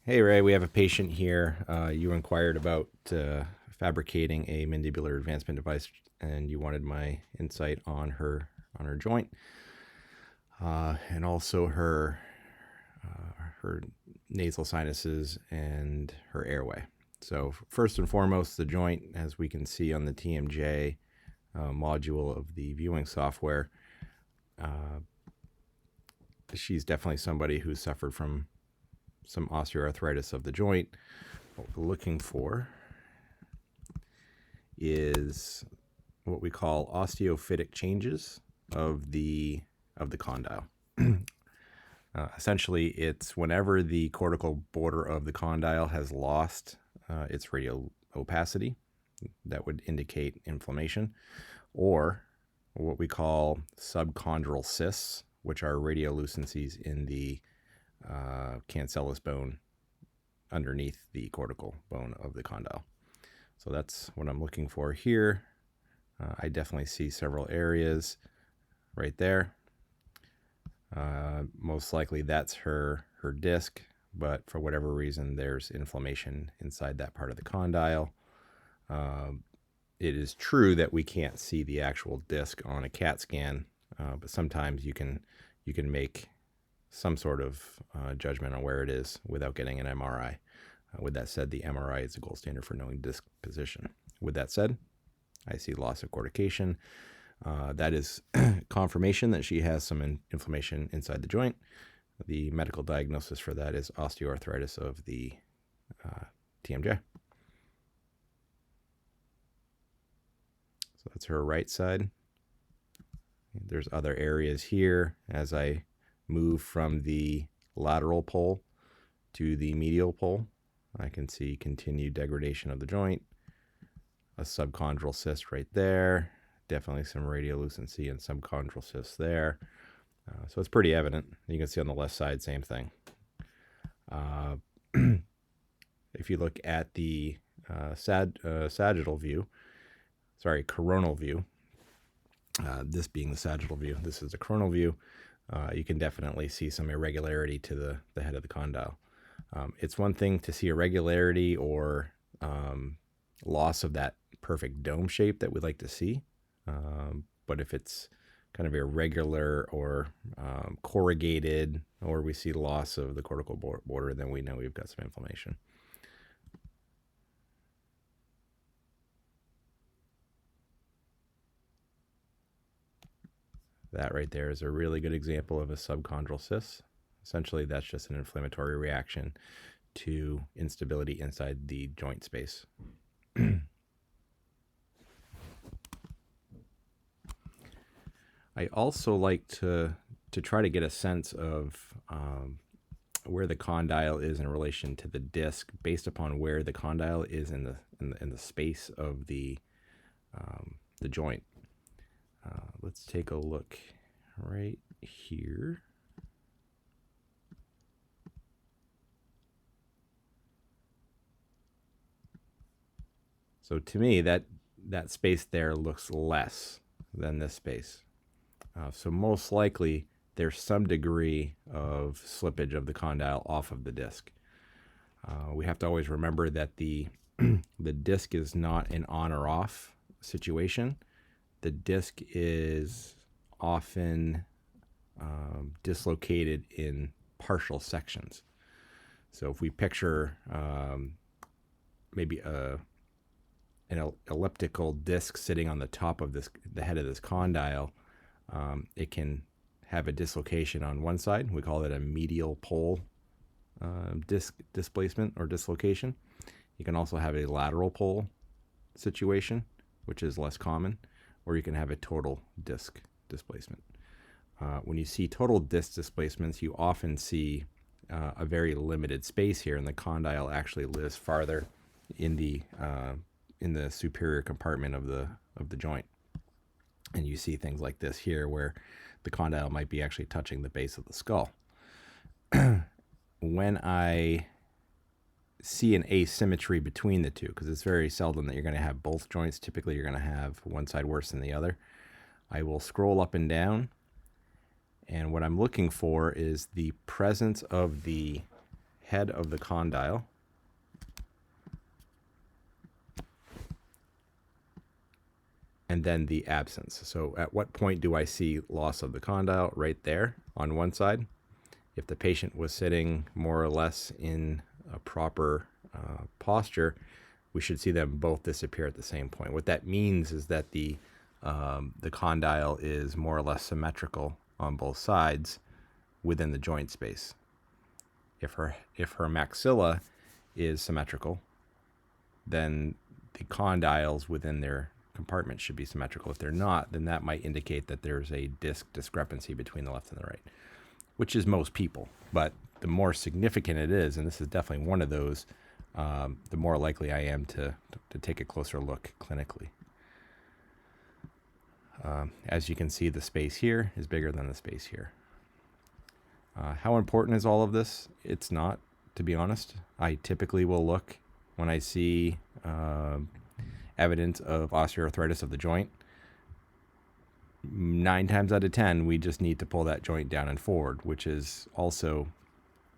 Hey, Ray, we have a patient here. You inquired about fabricating a mandibular advancement device, and you wanted my insight on her joint, and also her nasal sinuses and her airway. So first and foremost, the joint, as we can see on the TMJ module of the viewing software, she's definitely somebody who suffered from some osteoarthritis of the joint. What we're looking for is what we call osteophytic changes of the condyle. Essentially, it's whenever the cortical border of the condyle has lost its radial opacity, that would indicate inflammation, or what we call subchondral cysts, which are radiolucencies in the cancellous bone underneath the cortical bone of the condyle. So that's what I'm looking for here. I definitely see several areas right there. Most likely that's her disc, but for whatever reason there's inflammation inside that part of the condyle. It is true that we can't see the actual disc on a CAT scan, but sometimes you can make some sort of judgment on where it is without getting an MRI. With that said, the MRI is the gold standard for knowing disc position. With that said, I see loss of cortication. That is confirmation that she has some inflammation inside the joint. The medical diagnosis for that is osteoarthritis of the TMJ. So that's her right side. There's other areas here as I move from the lateral pole to the medial pole. I can see continued degradation of the joint, a subchondral cyst right there, definitely some radiolucency and subchondral cysts there. So it's pretty evident. You can see on the left side, same thing. If you look at the sagittal view, coronal view, this being the sagittal view, this is the coronal view, you can definitely see some irregularity to the head of the condyle. It's one thing to see irregularity or loss of that perfect dome shape that we'd like to see, but if it's kind of irregular or corrugated, or we see loss of the cortical border, then we know we've got some inflammation. That right there is a really good example of a subchondral cyst. Essentially, that's just an inflammatory reaction to instability inside the joint space. I also like to try to get a sense of where the condyle is in relation to the disc, based upon where the condyle is in the space of the joint. Let's take a look right here. So to me, that space there looks less than this space. So most likely there's some degree of slippage of the condyle off of the disc. We have to always remember that the disc is not an on or off situation. The disc is often dislocated in partial sections. So if we picture maybe an elliptical disc sitting on the top of the head of this condyle, it can have a dislocation on one side. We call it a medial pole disc displacement or dislocation. You can also have a lateral pole situation, which is less common, or you can have a total disc displacement. When you see total disc displacements, you often see a very limited space here, and the condyle actually lives farther in the superior compartment of the joint. And you see things like this here, where the condyle might be actually touching the base of the skull. When I see an asymmetry between the two, because it's very seldom that you're going to have both joints, typically you're going to have one side worse than the other, I will scroll up and down, and what I'm looking for is the presence of the head of the condyle. And then the absence. So at what point do I see loss of the condyle? Right there on one side. If the patient was sitting more or less in a proper posture, we should see them both disappear at the same point. What that means is that the condyle is more or less symmetrical on both sides within the joint space. If her maxilla is symmetrical, then the condyles within their compartment should be symmetrical. If they're not, then that might indicate that there's a disc discrepancy between the left and the right, which is most people. But the more significant it is, and this is definitely one of those, the more likely I am to take a closer look clinically. As you can see, the space here is bigger than the space here. How important is all of this? It's not, to be honest. I typically will look when I see evidence of osteoarthritis of the joint. 9 times out of 10, we just need to pull that joint down and forward, which is also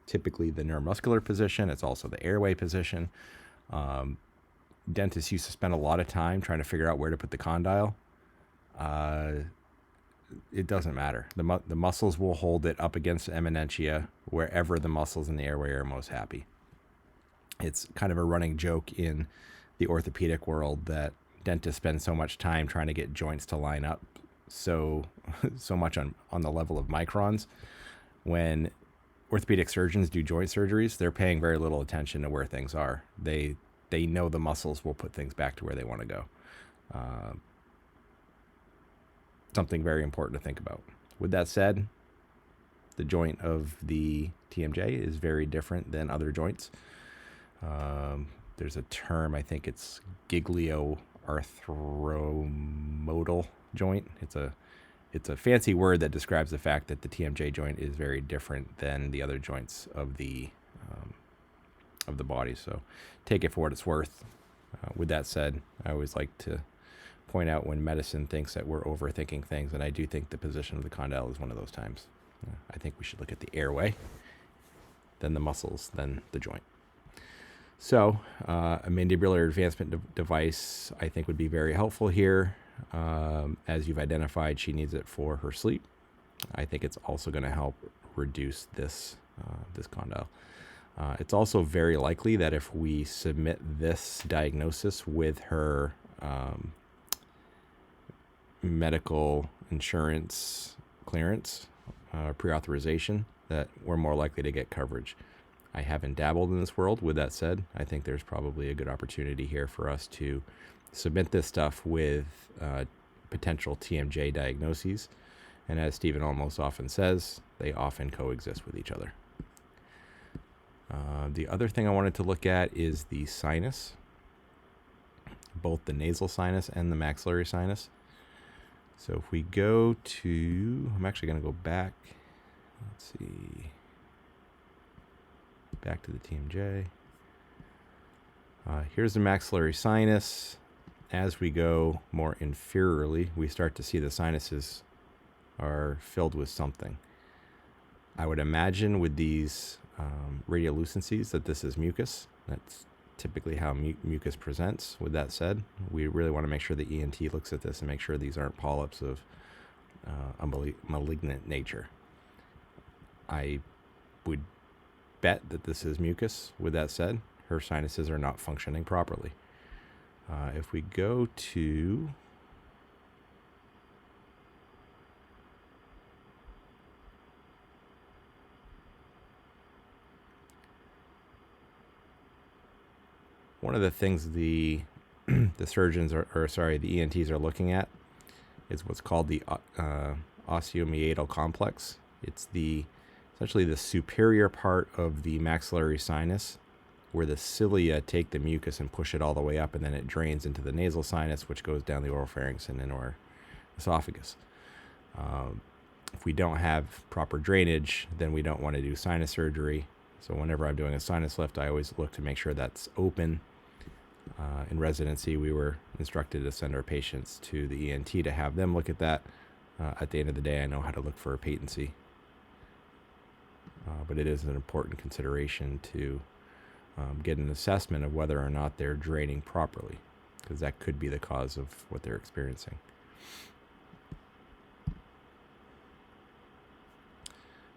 typically the neuromuscular position. It's also the airway position. Dentists used to spend a lot of time trying to figure out where to put the condyle. It doesn't matter. The muscles will hold it up against the eminentia wherever the muscles in the airway are most happy. It's kind of a running joke in the orthopedic world that dentists spend so much time trying to get joints to line up so much on the level of microns. When orthopedic surgeons do joint surgeries, they're paying very little attention to where things are. They know the muscles will put things back to where they want to go. Something very important to think about. With that said, the joint of the TMJ is very different than other joints. There's a term, I think it's giglio-arthromodal joint. It's a fancy word that describes the fact that the TMJ joint is very different than the other joints of the body. So take it for what it's worth. With that said, I always like to point out when medicine thinks that we're overthinking things, and I do think the position of the condyle is one of those times. I think we should look at the airway, then the muscles, then the joint. So a mandibular advancement device I think would be very helpful here. As you've identified, she needs it for her sleep. I think it's also going to help reduce this condyle. It's also very likely that if we submit this diagnosis with her medical insurance clearance, pre-authorization, that we're more likely to get coverage. I haven't dabbled in this world. With that said, I think there's probably a good opportunity here for us to submit this stuff with potential TMJ diagnoses. And as Stephen almost often says, they often coexist with each other. The other thing I wanted to look at is the sinus, both the nasal sinus and the maxillary sinus. So if we go to, I'm actually going to go back, let's see, back to the TMJ. Here's the maxillary sinus. As we go more inferiorly, we start to see the sinuses are filled with something. I would imagine with these radiolucencies that this is mucus. That's typically how mucus presents. With that said, we really want to make sure the ENT looks at this and make sure these aren't polyps of a malignant nature. I would bet that this is mucus. With that said, her sinuses are not functioning properly. If we go to one of the things the surgeons the ENTs are looking at is what's called the osteomeatal complex. It's essentially the superior part of the maxillary sinus, where the cilia take the mucus and push it all the way up, and then it drains into the nasal sinus, which goes down the oropharynx and into our esophagus. If we don't have proper drainage, then we don't want to do sinus surgery. So whenever I'm doing a sinus lift, I always look to make sure that's open. In residency, we were instructed to send our patients to the ENT to have them look at that. At the end of the day, I know how to look for a patency. but it is an important consideration to get an assessment of whether or not they're draining properly, because that could be the cause of what they're experiencing.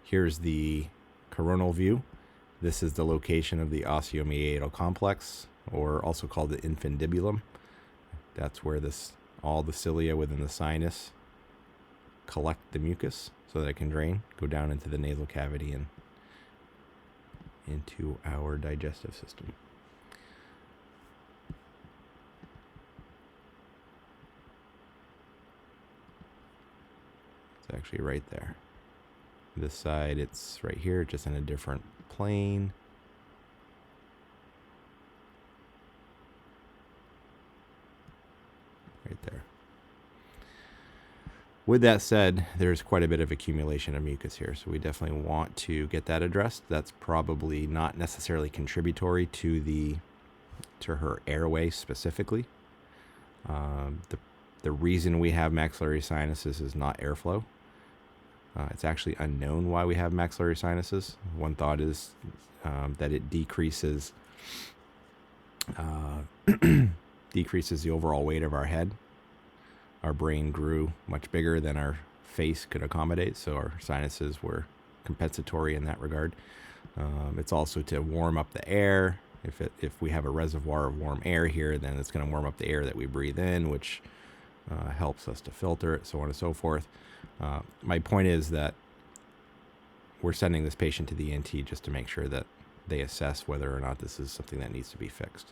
Here's the coronal view. This is the location of the osteomeatal complex, or also called the infundibulum. That's where all the cilia within the sinus collect the mucus so that it can drain, go down into the nasal cavity and into our digestive system. It's actually right there. This side, it's right here, just in a different plane. Right there. With that said, there's quite a bit of accumulation of mucus here, so we definitely want to get that addressed. That's probably not necessarily contributory to her airway specifically. The reason we have maxillary sinuses is not airflow. It's actually unknown why we have maxillary sinuses. One thought is that it decreases the overall weight of our head. Our brain grew much bigger than our face could accommodate, so our sinuses were compensatory in that regard. It's also to warm up the air. If we have a reservoir of warm air here, then it's going to warm up the air that we breathe in, which helps us to filter it, so on and so forth. My point is that we're sending this patient to the ENT just to make sure that they assess whether or not this is something that needs to be fixed.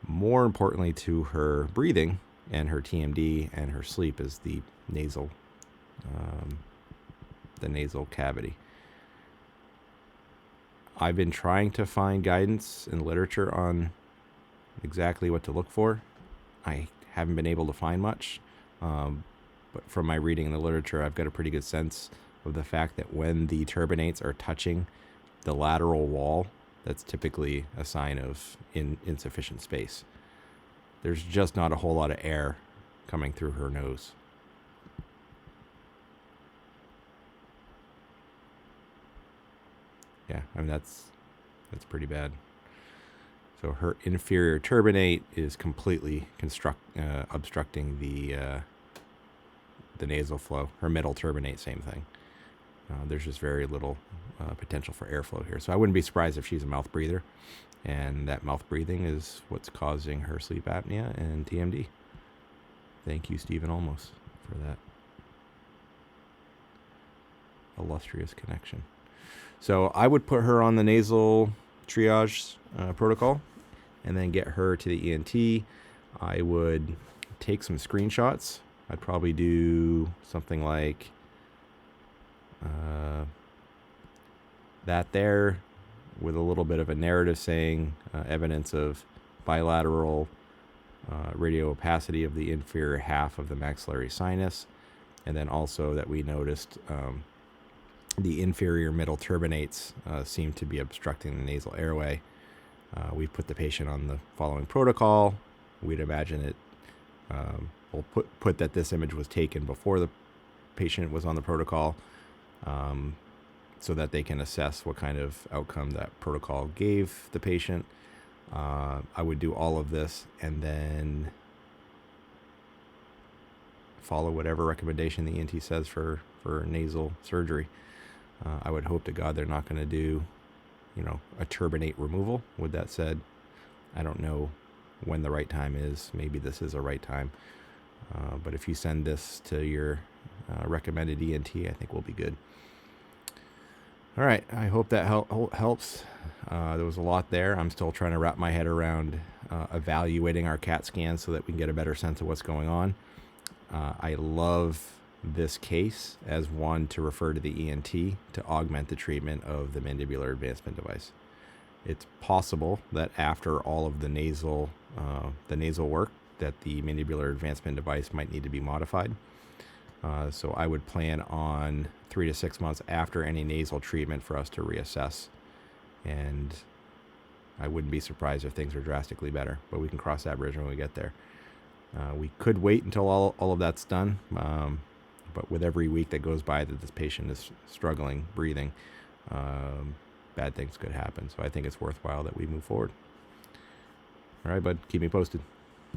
More importantly to her breathing and her TMD and her sleep is the nasal cavity. I've been trying to find guidance in literature on exactly what to look for. I haven't been able to find much, but from my reading in the literature, I've got a pretty good sense of the fact that when the turbinates are touching the lateral wall, that's typically a sign of insufficient space. There's just not a whole lot of air coming through her nose. Yeah, I mean, that's pretty bad. So her inferior turbinate is completely obstructing the nasal flow. Her middle turbinate, same thing. There's just very little potential for airflow here. So I wouldn't be surprised if she's a mouth breather, and that mouth breathing is what's causing her sleep apnea and TMD. Thank you, Stephen Olmos, for that illustrious connection. So I would put her on the nasal triage protocol and then get her to the ENT. I would take some screenshots. I'd probably do something like that there, with a little bit of a narrative saying evidence of bilateral radio opacity of the inferior half of the maxillary sinus, and then also that we noticed the inferior middle turbinates seem to be obstructing the nasal airway. We put the patient on the following protocol. We'd imagine it, we'll put that this image was taken before the patient was on the protocol, so that they can assess what kind of outcome that protocol gave the patient. I would do all of this and then follow whatever recommendation the ENT says for nasal surgery. I would hope to God they're not going to do, a turbinate removal. With that said, I don't know when the right time is. Maybe this is a right time. But if you send this to your recommended ENT, I think we'll be good. All right. I hope that helps. There was a lot there. I'm still trying to wrap my head around evaluating our CAT scan so that we can get a better sense of what's going on. I love this case as one to refer to the ENT to augment the treatment of the mandibular advancement device. It's possible that after all of the nasal work, that the mandibular advancement device might need to be modified. So I would plan on 3 to 6 months after any nasal treatment for us to reassess. And I wouldn't be surprised if things are drastically better, but we can cross that bridge when we get there. We could wait until all of that's done, but with every week that goes by that this patient is struggling breathing, bad things could happen. So I think it's worthwhile that we move forward. All right, bud, keep me posted.